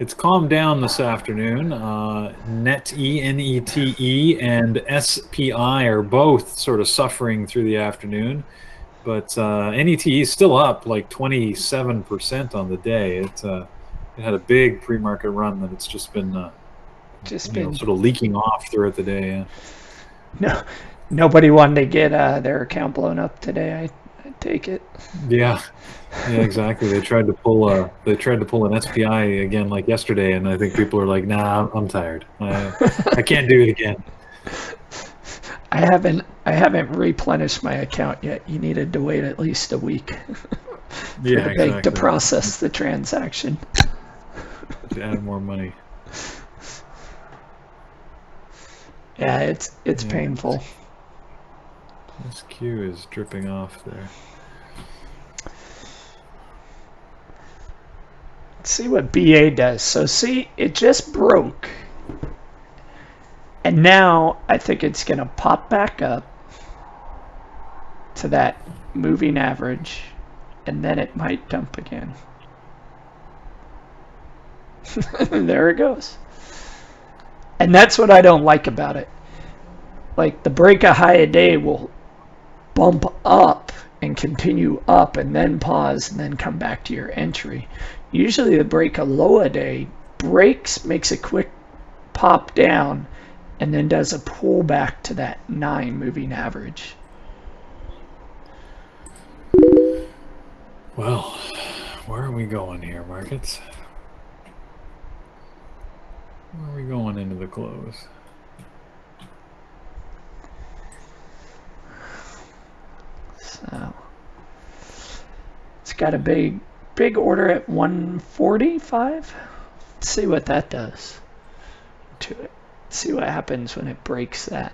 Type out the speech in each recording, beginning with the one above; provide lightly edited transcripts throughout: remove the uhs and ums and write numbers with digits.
It's calmed down this afternoon. NETE, NETE, and SPI are both sort of suffering through the afternoon, but NETE is still up like 27% on the day. It had a big pre-market run that it's just been sort of leaking off throughout the day. Yeah. No, nobody wanted to get their account blown up today. I take it. Yeah, exactly. They tried to pull an SPI again like yesterday, and I think people are like, "Nah, I'm tired. I can't do it again." I haven't replenished my account yet. You needed to wait at least a week for the bank to process the transaction. To add more money. Yeah, it's painful. This Q is dripping off there. Let's see what BA does. So see, it just broke. And now I think it's going to pop back up to that moving average, and then it might dump again. There it goes. And that's what I don't like about it. Like the break a high a day will bump up and continue up and then pause and then come back to your entry. Usually the break a low a day breaks, makes a quick pop down, and then does a pullback to that 9 moving average. Well, where are we going here, markets? Where are we going into the close? So it's got a big order at 145. Let's see what that does to it. See what happens when it breaks that.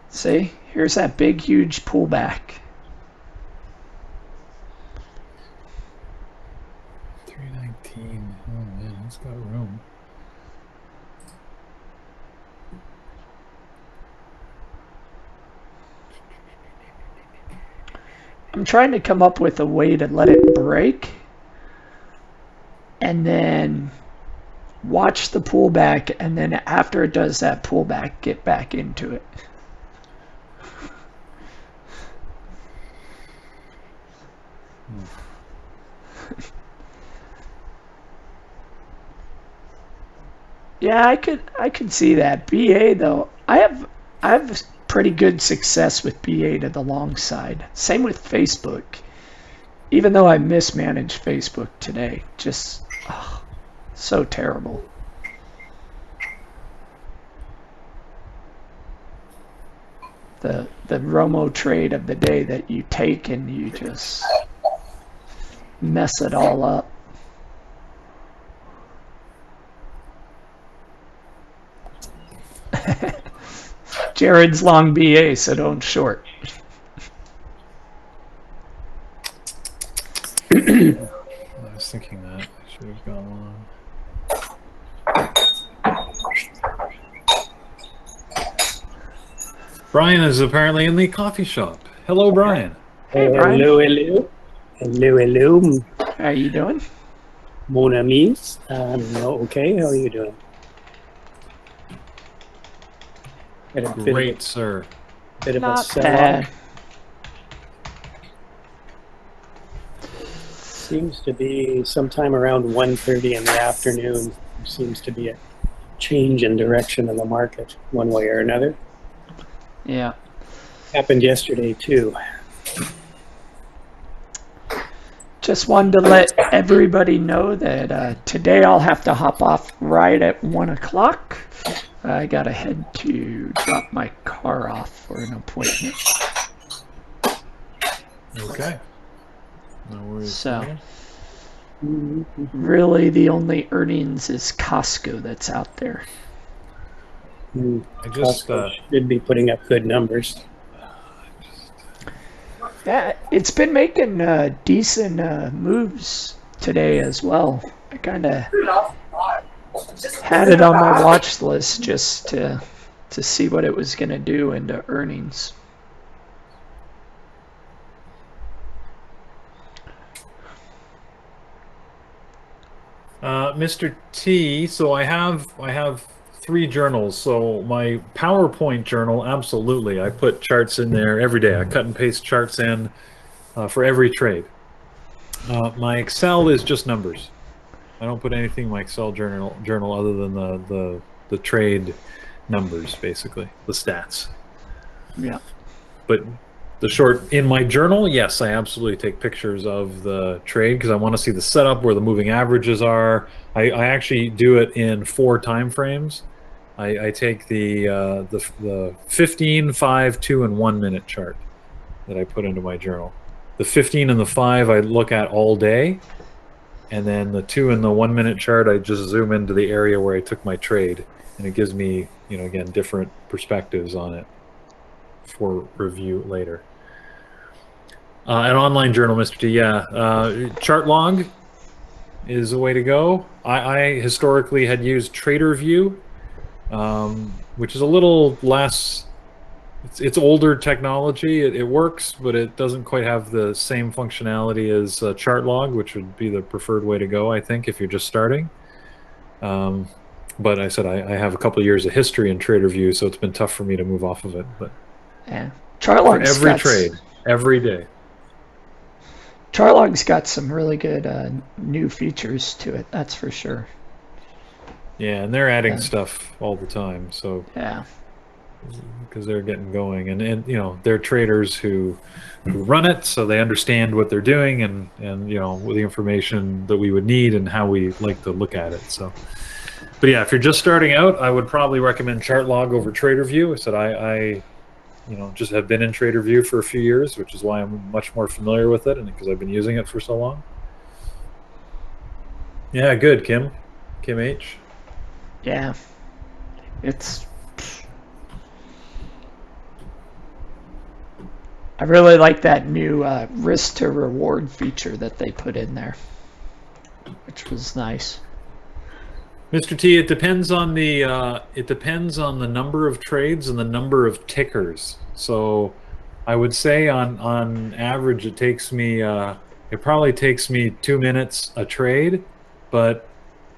See, here's that big, huge pullback. 319. Oh man, it's got room. I'm trying to come up with a way to let it break and then watch the pullback, and then after it does that pullback, get back into it. Yeah, I could see that. BA though, I have pretty good success with BA to the long side. Same with Facebook. Even though I mismanaged Facebook today, just so terrible. The Romo trade of the day that you take and you just mess it all up. Jared's long BA, so don't short. I was thinking that. I should have gone long. Brian is apparently in the coffee shop. Hello, Brian. Hey, Brian. Hello. How are you doing? Mon amis. Okay. How are you doing? Great, sir. Bit of Not a sell-off. bad. Seems to be sometime around 1:30 in the afternoon. There seems to be a change in direction of the market, one way or another. Yeah. Happened yesterday too. Just wanted to let everybody know that today I'll have to hop off right at 1 o'clock. I gotta head to drop my car off for an appointment. Okay. No worries. So, really the only earnings is Costco that's out there. I just should be putting up good numbers. Yeah, it's been making decent moves today as well. I kind of had it on my watch list just to see what it was going to do into earnings. Mr. T, so I have 3 journals. So my PowerPoint journal, absolutely. I put charts in there every day. I cut and paste charts in for every trade. My Excel is just numbers. I don't put anything in my Excel journal other than the trade numbers, basically, the stats. Yeah. But in my journal, yes, I absolutely take pictures of the trade because I want to see the setup, where the moving averages are. I actually do it in 4 time frames. I take the 15, 5, 2, and 1 minute chart that I put into my journal. The 15 and the 5 I look at all day, and then the 2 and the 1 minute chart I just zoom into the area where I took my trade, and it gives me, again, different perspectives on it for review later. An online journal, Mr. T, yeah. Chart log is a way to go. I historically had used TraderView, which is a little less. It's older technology. It works, but it doesn't quite have the same functionality as chart log, which would be the preferred way to go, I think, if you're just starting. But I said I have a couple of years of history in TraderView, so it's been tough for me to move off of it. But Yeah. for every trade, every day. Charlog's got some really good new features to it, that's for sure. Yeah, and they're adding stuff all the time, so Yeah. because they're getting going, and they're traders who run it, so they understand what they're doing, and with the information that we would need and how we like to look at it. So, but yeah, if you're just starting out, I would probably recommend ChartLog over TraderView. I said I just have been in TraderView for a few years, which is why I'm much more familiar with it, and because I've been using it for so long. Yeah, good, Kim H. Yeah. It's... I really like that new risk to reward feature that they put in there, which was nice. Mr. T, it depends on the number of trades and the number of tickers. So I would say on average it takes me it probably takes me 2 minutes a trade, but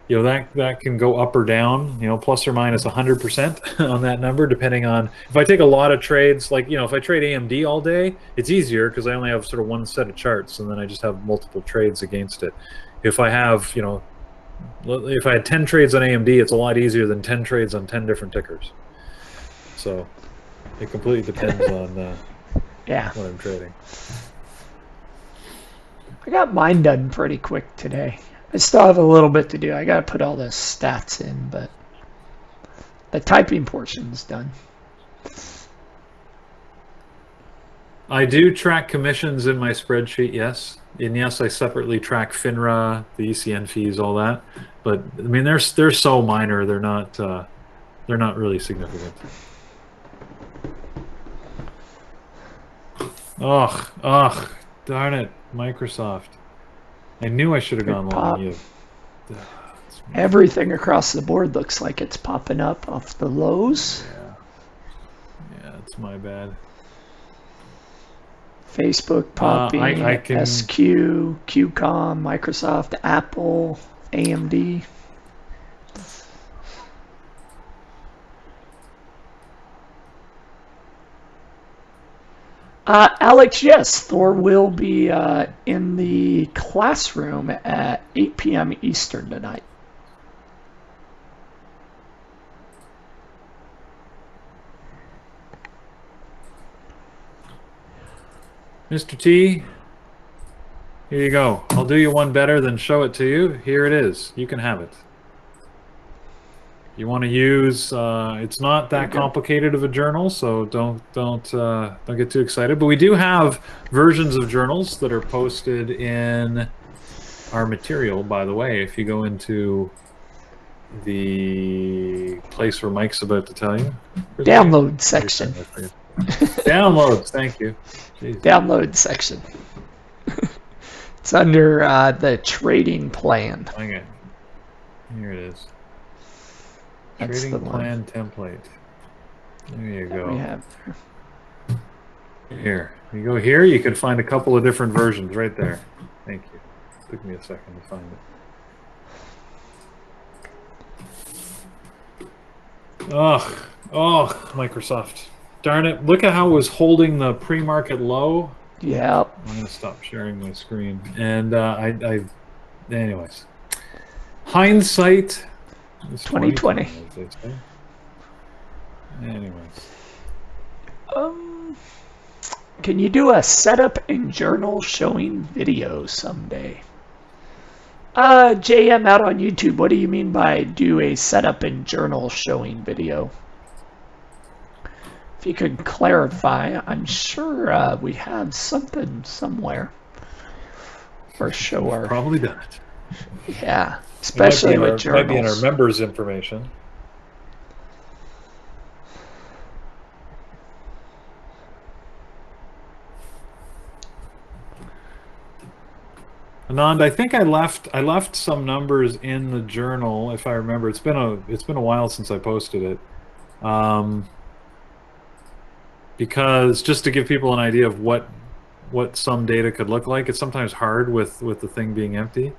that can go up or down, plus or minus 100% on that number, depending on if I take a lot of trades, like if I trade AMD all day, it's easier because I only have sort of one set of charts, and then I just have multiple trades against it. If I have if I had 10 trades on AMD, it's a lot easier than 10 trades on 10 different tickers. So it completely depends on what I'm trading. I got mine done pretty quick today. I still have a little bit to do. I got to put all the stats in, but the typing portion's done. I do track commissions in my spreadsheet, yes. And yes, I separately track FINRA, the ECN fees, all that. But I mean, they're so minor. They're not really significant. Ugh, darn it, Microsoft. I knew I should have gone long with you. Everything across the board looks like it's popping up off the lows. Yeah, it's my bad. Facebook popping, SQ, QCOM, Microsoft, Apple, AMD. Alex, yes, Thor will be in the classroom at 8 p.m. Eastern tonight. Mr. T, here you go. I'll do you one better than show it to you. Here it is. You can have it. You want to use? It's not that complicated of a journal, so don't get too excited. But we do have versions of journals that are posted in our material. By the way, if you go into the place where Mike's about to tell you, download section. Downloads. Thank you. Jeez. Download section. It's under the trading plan. Okay. Here it is. That's Trading plan template. There you go. We have here. You go here, you can find a couple of different versions right there. Thank you. Took me a second to find it. Ugh. Oh, Microsoft. Darn it. Look at how it was holding the pre-market low. Yeah. I'm going to stop sharing my screen. And anyways. Hindsight is 2020. 2020, as they say. Anyways. Can you do a setup and journal showing video someday? JM out on YouTube, what do you mean by do a setup and journal showing video? If you could clarify, I'm sure we have something somewhere. Or show our... Probably done it. Yeah, especially with journals. Might be in our members' information. Anand, I think I left some numbers in the journal, if I remember. It's been a while since I posted it. Because just to give people an idea of what some data could look like, it's sometimes hard with the thing being empty.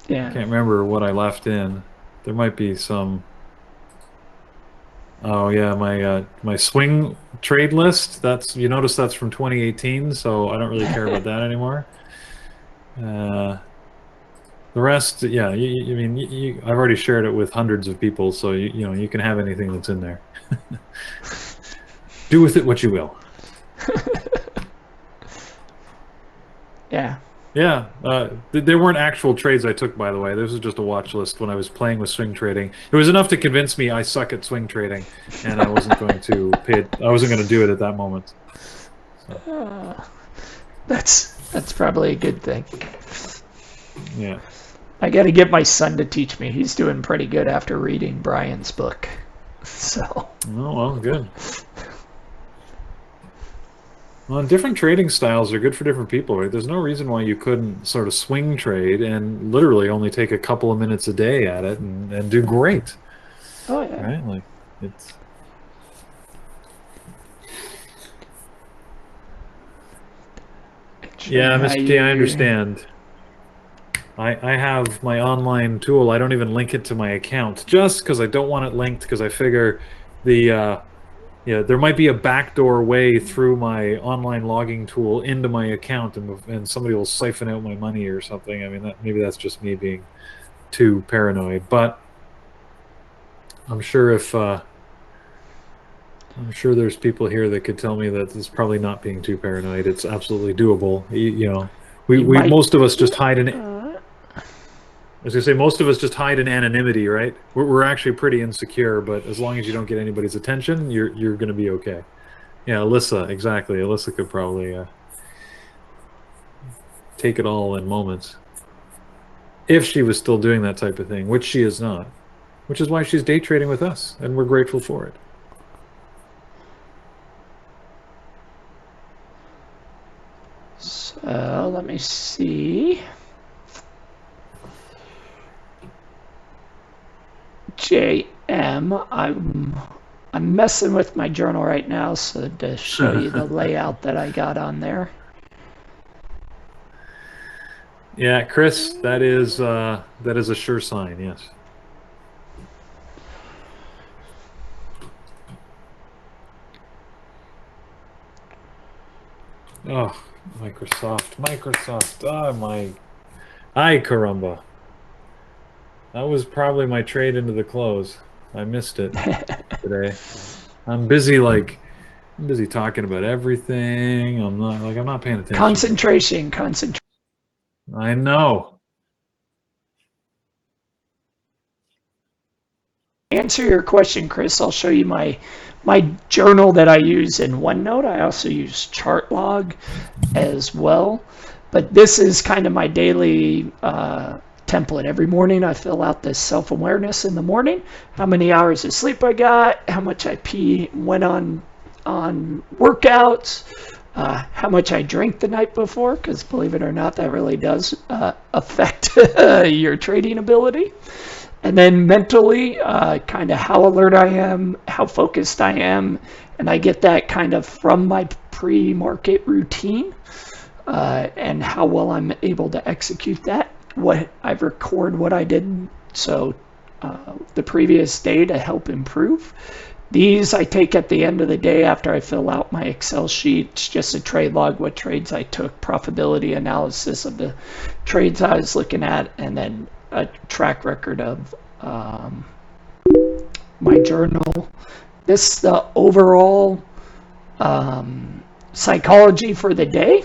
Yeah. I can't remember what I left in. There might be some. Oh yeah, my swing trade list. You notice that's from 2018, so I don't really care about that anymore. The rest, yeah. I've already shared it with hundreds of people, so you can have anything that's in there. Do with it what you will. Yeah. Yeah, there weren't actual trades I took, by the way. This was just a watch list when I was playing with swing trading. It was enough to convince me I suck at swing trading, and I wasn't going to I wasn't going to do it at that moment. So. That's probably a good thing. Yeah. I got to get my son to teach me. He's doing pretty good after reading Brian's book. So. Oh well, good. Well, different trading styles are good for different people, right? There's no reason why you couldn't sort of swing trade and literally only take a couple of minutes a day at it and do great. Oh yeah. Right? Like it's. Yeah, Miss P, I understand. I have my online tool. I don't even link it to my account just because I don't want it linked because I figure there might be a backdoor way through my online logging tool into my account, and somebody will siphon out my money or something. I mean, maybe that's just me being too paranoid. But I'm sure there's people here that could tell me that it's probably not being too paranoid. It's absolutely doable. Most of us just hide in. I was gonna say most of us just hide in anonymity, right? We're actually pretty insecure, but as long as you don't get anybody's attention, you're gonna be okay. Yeah, Alyssa, exactly. Alyssa could probably take it all in moments if she was still doing that type of thing, which she is not. Which is why she's day trading with us, and we're grateful for it. So let me see. JM, I'm messing with my journal right now, so to show you the layout that I got on there. Yeah, Chris, that is a sure sign, yes. Oh, Microsoft. Oh my, ay caramba. That was probably my trade into the close. I missed it today. I'm busy talking about everything. I'm not paying attention. Concentration. I know. Answer your question, Chris. I'll show you my journal that I use in OneNote. I also use ChartLog as well. But this is kind of my daily template. Every morning I fill out this self-awareness in the morning, how many hours of sleep I got, how much I went on workouts, how much I drank the night before, because believe it or not, that really does affect your trading ability. And then mentally, kind of how alert I am, how focused I am, and I get that kind of from my pre-market routine and how well I'm able to execute that. What I record what I did, so the previous day to help improve. These I take at the end of the day after I fill out my Excel sheet. It's just a trade log, what trades I took, profitability analysis of the trades I was looking at, and then a track record of my journal. This is the overall psychology for the day.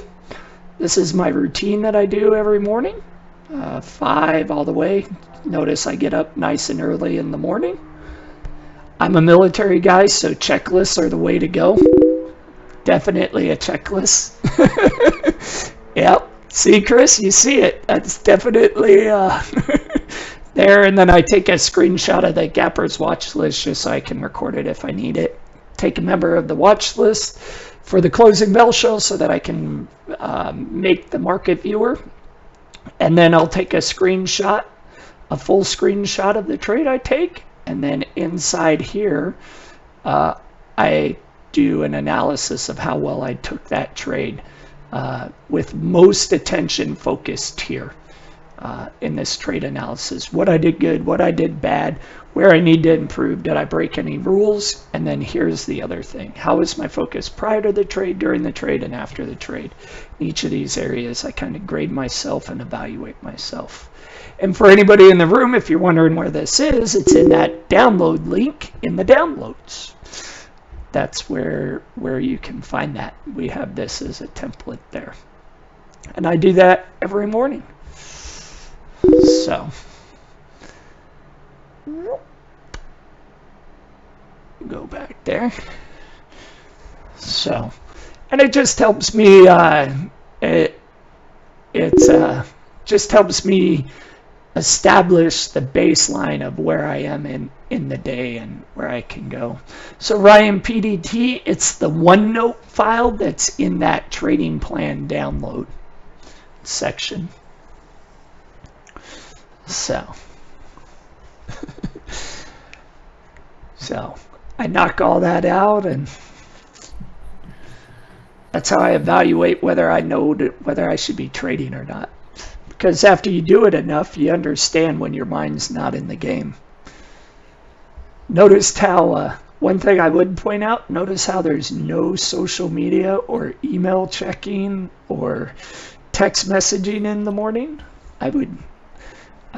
This is my routine that I do every morning, 5 all the way. Notice I get up nice and early in the morning. I'm a military guy, so checklists are the way to go. Definitely a checklist. Yep. See, Chris, you see it. That's definitely there. And then I take a screenshot of the Gapper's watch list just so I can record it if I need it. Take a member of the watch list for the closing bell show so that I can make the market viewer. And then I'll take a screenshot, a full screenshot of the trade I take. And then inside here, I do an analysis of how well I took that trade with most attention focused here in this trade analysis. What I did good, what I did bad, where I need to improve, did I break any rules? And then here's the other thing. How was my focus prior to the trade, during the trade, and after the trade? In each of these areas, I kind of grade myself and evaluate myself. And for anybody in the room, if you're wondering where this is, it's in that download link in the downloads. That's where you can find that. We have this as a template there. And I do that every morning. So go back there. So, and it just helps me, just helps me establish the baseline of where I am in the day and where I can go. So Ryan PDT, it's the OneNote file that's in that trading plan download section. So I knock all that out, and that's how I evaluate whether I know whether I should be trading or not. Because after you do it enough, you understand when your mind's not in the game. Notice how, one thing I would point out, notice how there's no social media or email checking or text messaging in the morning. I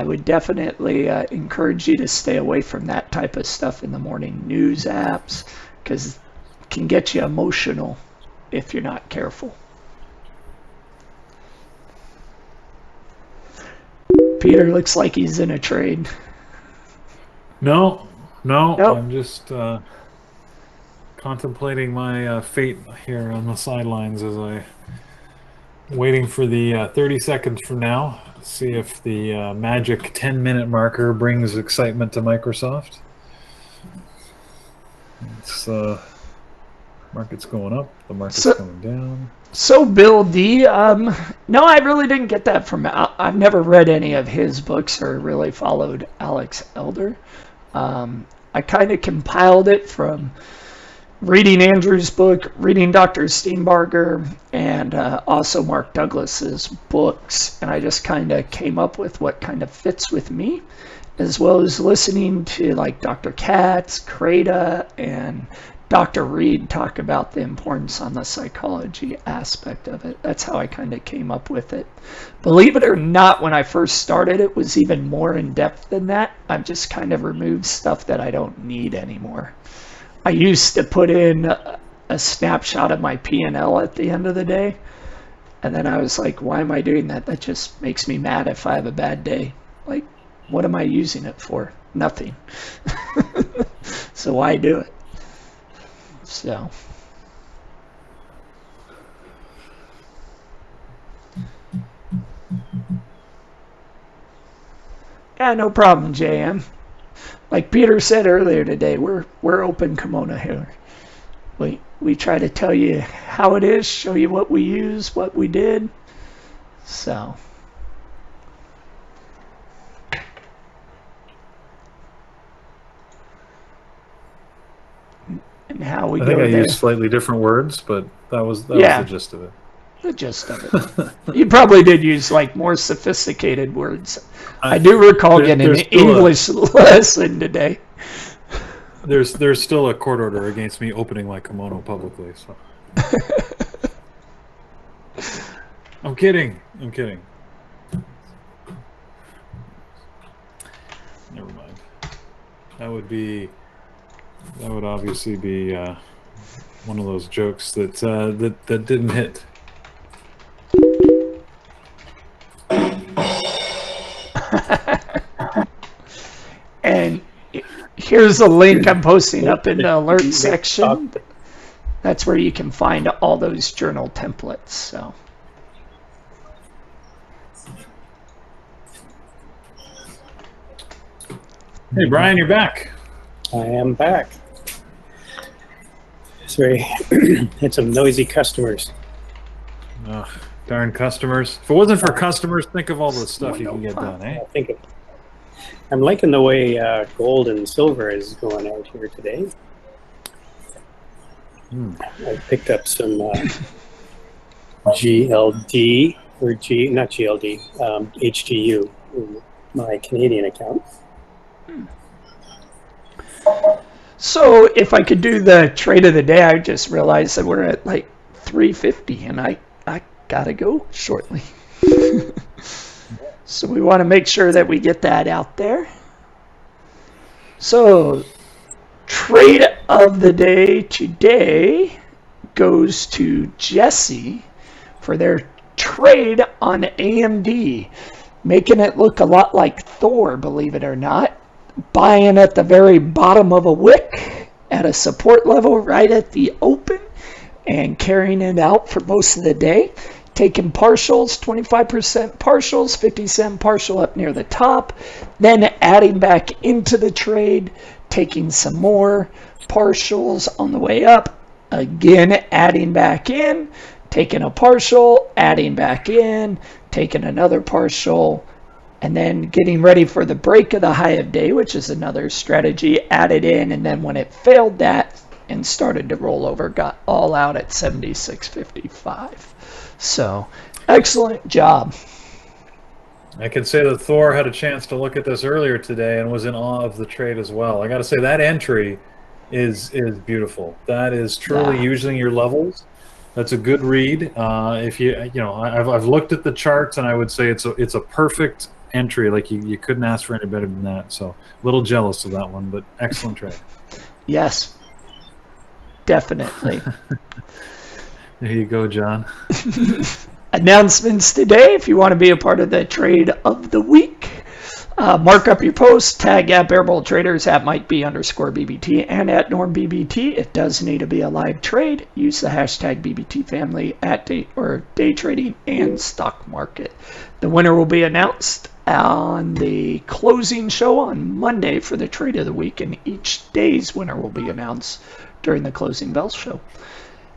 would definitely encourage you to stay away from that type of stuff in the morning. News apps, because it can get you emotional if you're not careful. Peter looks like he's in a trade. No, Nope. I'm just contemplating my fate here on the sidelines as I waiting for the 30 seconds from now. See if the magic 10-minute marker brings excitement to Microsoft. It's market's going up, the market's going down. So Bill D, no, I really didn't get that from. I've never read any of his books or really followed Alex Elder. I kind of compiled it from reading Andrew's book, reading Dr. Steenbarger, and also Mark Douglas's books, and I just kind of came up with what kind of fits with me, as well as listening to like Dr. Katz, Creda, and Dr. Reed talk about the importance on the psychology aspect of it. That's how I kind of came up with it. Believe it or not, when I first started, it was even more in depth than that. I've just kind of removed stuff that I don't need anymore. I used to put in a snapshot of my P&L at the end of the day, and then I was like, why am I doing that? That just makes me mad if I have a bad day. Like, what am I using it for? Nothing. So why do it? So yeah, no problem, JM. Like Peter said earlier today, we're open kimono here. We try to tell you how it is, show you what we use, what we did. So and how we go there. I think I used slightly different words, but that was the gist of it. the gist of it. You probably did use like more sophisticated words. I do recall getting an English lesson today. There's still a court order against me opening my kimono publicly. So I'm kidding. I'm kidding. Never mind. That would obviously be one of those jokes that that didn't hit. And here's a link I'm posting up in the alert section. That's where you can find all those journal templates. So. Hey, Brian, you're back. I am back. Sorry, had some noisy customers. Ugh, darn customers. If it wasn't for customers, think of all the stuff you can get done, eh? I'm liking the way gold and silver is going out here today. I picked up some GLD, or not GLD, HTU in my Canadian account. So if I could do the trade of the day, I just realized that we're at like 350 and I gotta go shortly. So we want to make sure that we get that out there. So trade of the day today goes to Jesse for their trade on AMD, making it look a lot like Thor, believe it or not. Buying at the very bottom of a wick at a support level right at the open and carrying it out for most of the day. Taking partials, 25% partials, 50-cent partial up near the top, then adding back into the trade, taking some more partials on the way up, again adding back in, taking a partial, adding back in, taking another partial, and then getting ready for the break of the high of day, which is another strategy, added in, and then when it failed that and started to roll over, got all out at 76.55. So, excellent job. I can say that Thor had a chance to look at this earlier today and was in awe of the trade as well. I got to say that entry is beautiful. That is truly using your levels. That's a good read. If I've looked at the charts and I would say it's a perfect entry. Like you couldn't ask for any better than that. So a little jealous of that one, but excellent trade. Yes, definitely. There you go, John. Announcements today. If you want to be a part of the trade of the week, mark up your post, tag at Bearable Traders at Mike_BBT and at NormBBT. It does need to be a live trade. Use the hashtag BBT family at day trading and stock market. The winner will be announced on the closing show on Monday for the trade of the week, and each day's winner will be announced during the closing bell show.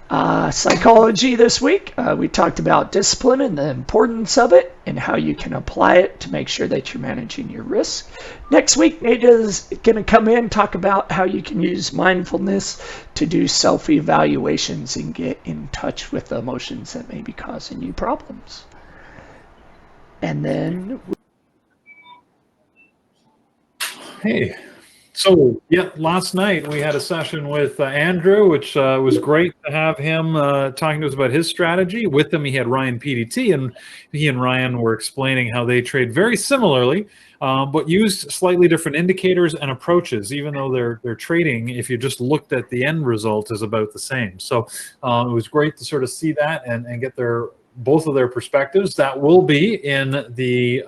Psychology this week, we talked about discipline and the importance of it and how you can apply it to make sure that you're managing your risk. Next week, Nate is going to come in and talk about how you can use mindfulness to do self-evaluations and get in touch with the emotions that may be causing you problems. And then... Hey. So, yeah, last night we had a session with Andrew, which was great to have him talking to us about his strategy. With him, he had Ryan PDT, and he and Ryan were explaining how they trade very similarly, but used slightly different indicators and approaches, even though their trading, if you just looked at the end result, is about the same. So it was great to sort of see that and get both of their perspectives. That will be in the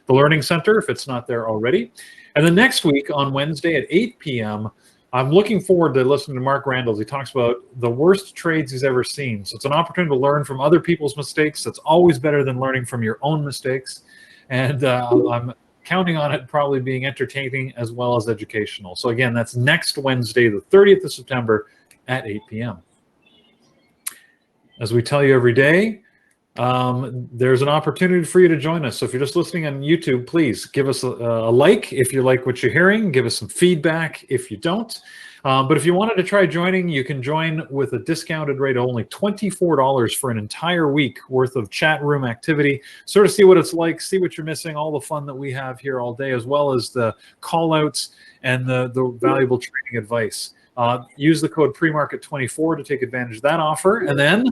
Learning Center if it's not there already. And then next week on Wednesday at 8 p.m., I'm looking forward to listening to Mark Randall. He talks about the worst trades he's ever seen. So it's an opportunity to learn from other people's mistakes. That's always better than learning from your own mistakes. And I'm counting on it probably being entertaining as well as educational. So again, that's next Wednesday, the 30th of September at 8 p.m. As we tell you every day, there's an opportunity for you to join us. So if you're just listening on YouTube, please give us a like if you like what you're hearing. Give us some feedback if you don't. But if you wanted to try joining, you can join with a discounted rate of only $24 for an entire week worth of chat room activity. Sort of see what it's like, see what you're missing, all the fun that we have here all day, as well as the call outs and the valuable trading advice. Use the code premarket24 to take advantage of that offer. And then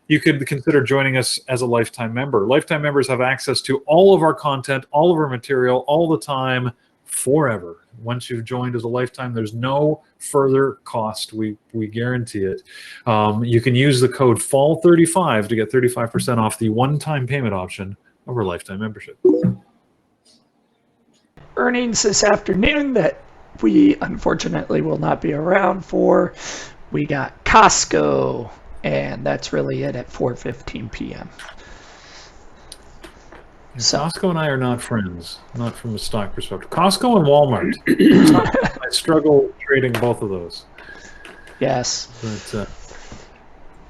you could consider joining us as a lifetime member. Lifetime members have access to all of our content, all of our material, all the time, forever. Once you've joined as a lifetime, there's no further cost. We guarantee it. You can use the code FALL35 to get 35% off the one-time payment option of our lifetime membership. Earnings this afternoon that we unfortunately will not be around for. We got Costco, and that's really it at 4:15 p.m. So Costco and I are not friends, not from a stock perspective. Costco and Walmart. I struggle trading both of those. yes, But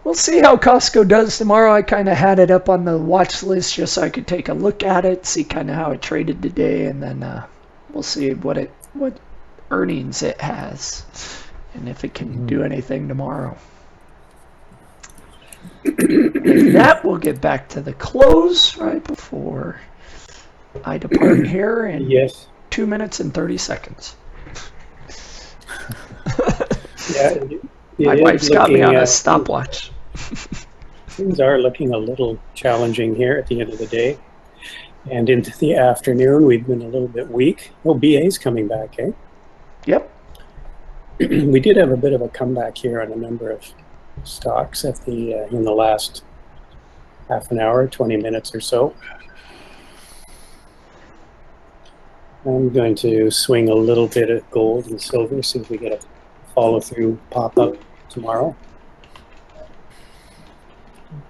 we'll see how Costco does tomorrow. I kind of had it up on the watch list just so I could take a look at it, see kind of how it traded today, and then we'll see what earnings it has and if it can do anything tomorrow. With that, we'll get back to the close right before I depart here in Yes. 2 minutes and 30 seconds. Yeah. My wife's got me on a stopwatch. Things are looking a little challenging here at the end of the day. And into the afternoon, we've been a little bit weak. Oh, BA's coming back, eh? Yep. We did have a bit of a comeback here on a number of stocks at the in the last half an hour, 20 minutes or so. I'm going to swing a little bit at gold and silver, see if we get a follow-through pop-up tomorrow.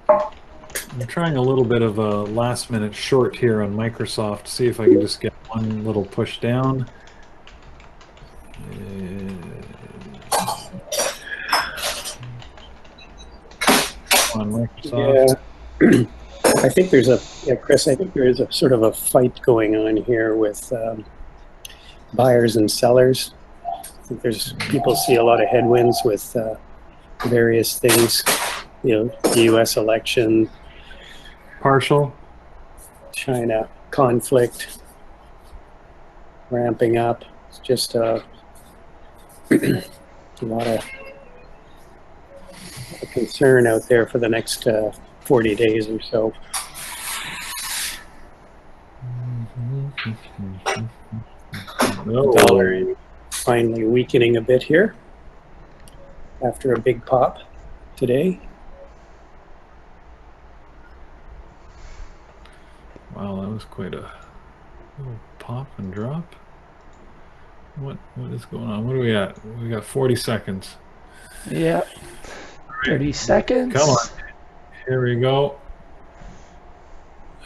I'm trying a little bit of a last-minute short here on Microsoft to see if I can just get one little push down. On Microsoft. Yeah. I think there's Chris, I think there is a sort of a fight going on here with buyers and sellers. I think people see a lot of headwinds with various things, the U.S. election, Partial. China conflict ramping up. It's just a lot of concern out there for the next 40 days or so. Oh. Dollar finally weakening a bit here after a big pop today. Wow, that was quite a little pop and drop. What is going on? What are we at? We got 40 seconds. Yep. 30 seconds. Come on. Here we go.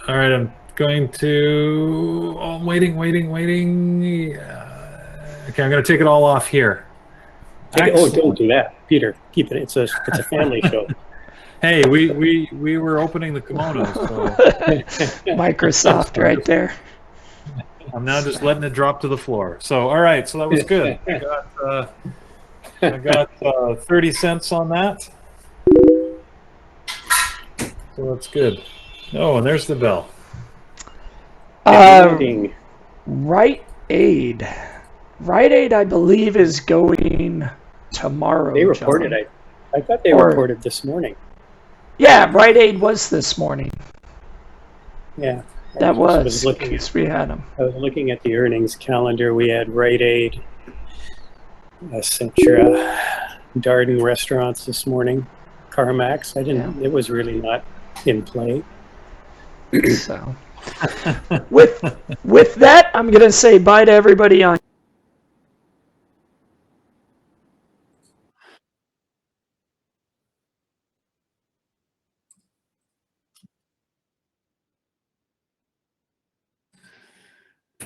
All right, I'm going to... Oh, I'm waiting. Okay, I'm going to take it all off here. Oh, don't do that, Peter. Keep it. It's a family show. Hey, we were opening the kimono, so Microsoft right there. I'm now just letting it drop to the floor. So, all right, so that was good. I got 30 cents on that. So that's good. Oh, and there's the bell. Rite Aid. Rite Aid, I believe, is going tomorrow. They reported. John. I thought they reported this morning. Yeah, Rite Aid was this morning. Yeah. That was because we had them. I was looking at the earnings calendar. We had Rite Aid, Centura, Darden Restaurants this morning, CarMax. It was really not in play. So, with that, I'm going to say bye to everybody on.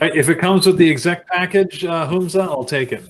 If it comes with the exec package, Humza, I'll take it.